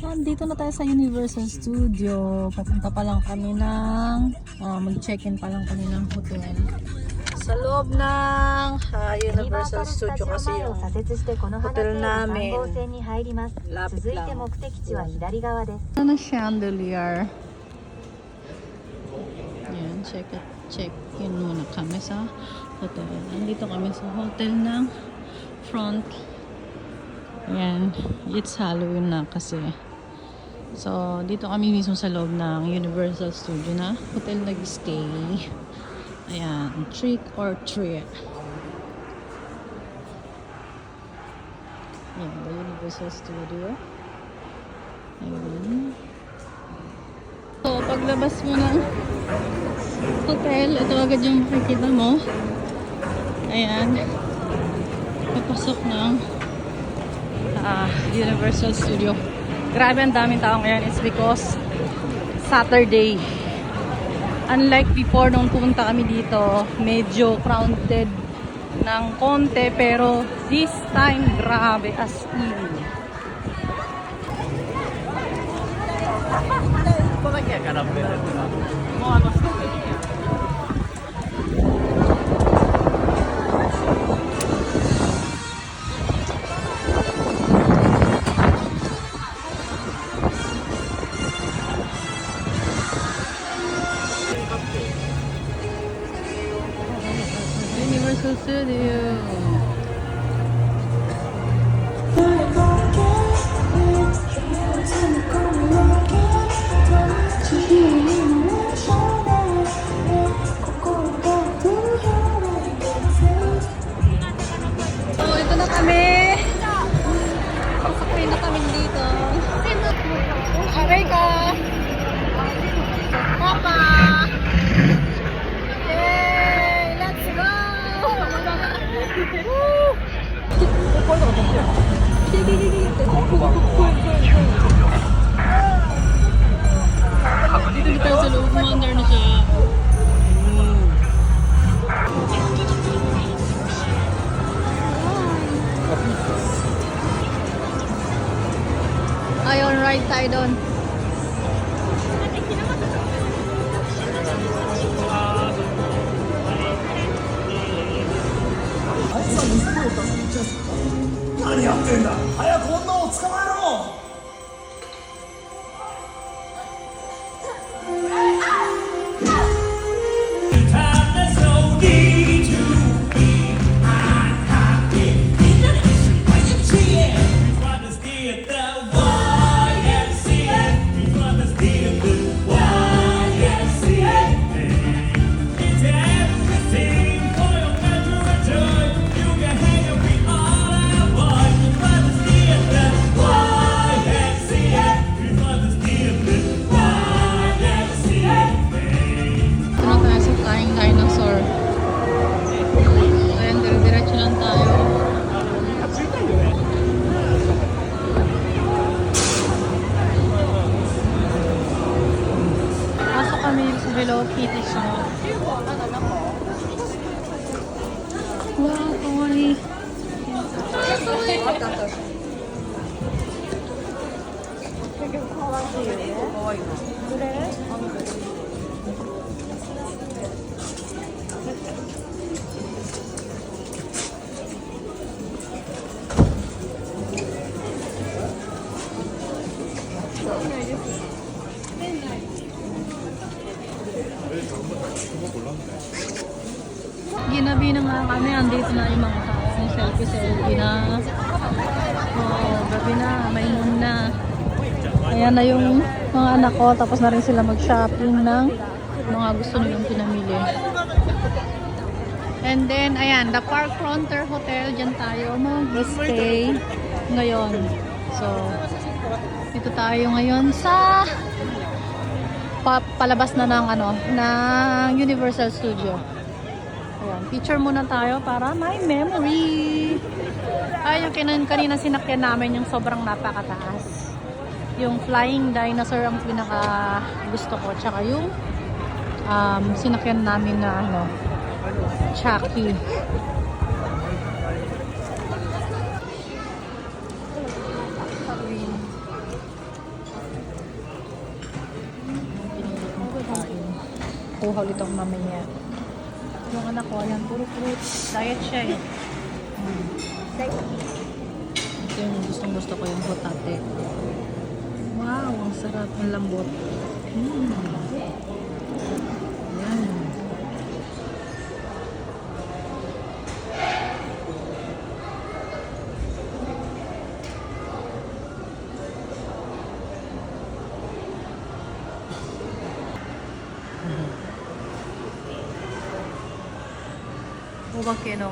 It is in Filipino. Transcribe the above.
Dito na tayo sa Universal Studio. Papunta pa lang kami ng mag-check-in pa lang kami ng hotel. Sa loob ng Universal Studio kasi yung hotel namin. Lapit lang. Ano na chandelier? Yan, check-in muna kami sa hotel. Nandito kami sa hotel ng front. Ayan, it's Halloween na kasi. So, dito kami mismo sa loob ng Universal Studio na hotel nag-stay. Ayan, trick or treat. Ayan, the Universal Studio. Ayan. So, paglabas mo ng hotel, ito agad yung makikita mo. Ayan. Papasok ng Universal Studio. Grabe ang daming tao ngayon. It's because Saturday. Unlike before nung pumunta kami dito, medyo crowded ng konti, pero this time grabe as in. Universal Studio. So, ito na kami. Pasakay na kami dito. Aray ka! Papa! Dito tayo sa loob, under na siya. Ayun, right tayo doon. Hello Kitty siya. Wow, Tony. Ginabi na nga kami, andito na yung mga tao, selfie na. Oh, gabi na, may moon na. Ayan na yung mga anak ko, tapos na rin sila mag-shopping ng mga gusto nilang pinamili. And then, ayan, the Park Frontier Hotel, dyan tayo mag-stay ngayon. So, dito tayo ngayon sa palabas na ng ng Universal Studio. Ayan, picture muna tayo para may memory. Ay, yung kanina sinakyan namin yung sobrang napakataas. Yung flying dinosaur ang pinaka gusto ko. Tsaka yung sinakyan namin na Chucky. kuha ulit ako mamaya. Yung anak ko, ayan, puro fruits. Diet siya eh. Ito yung gustong-gusto ko yung hotate. Wow, ang sarap. Ang lambot. Ayan. Ubang kino.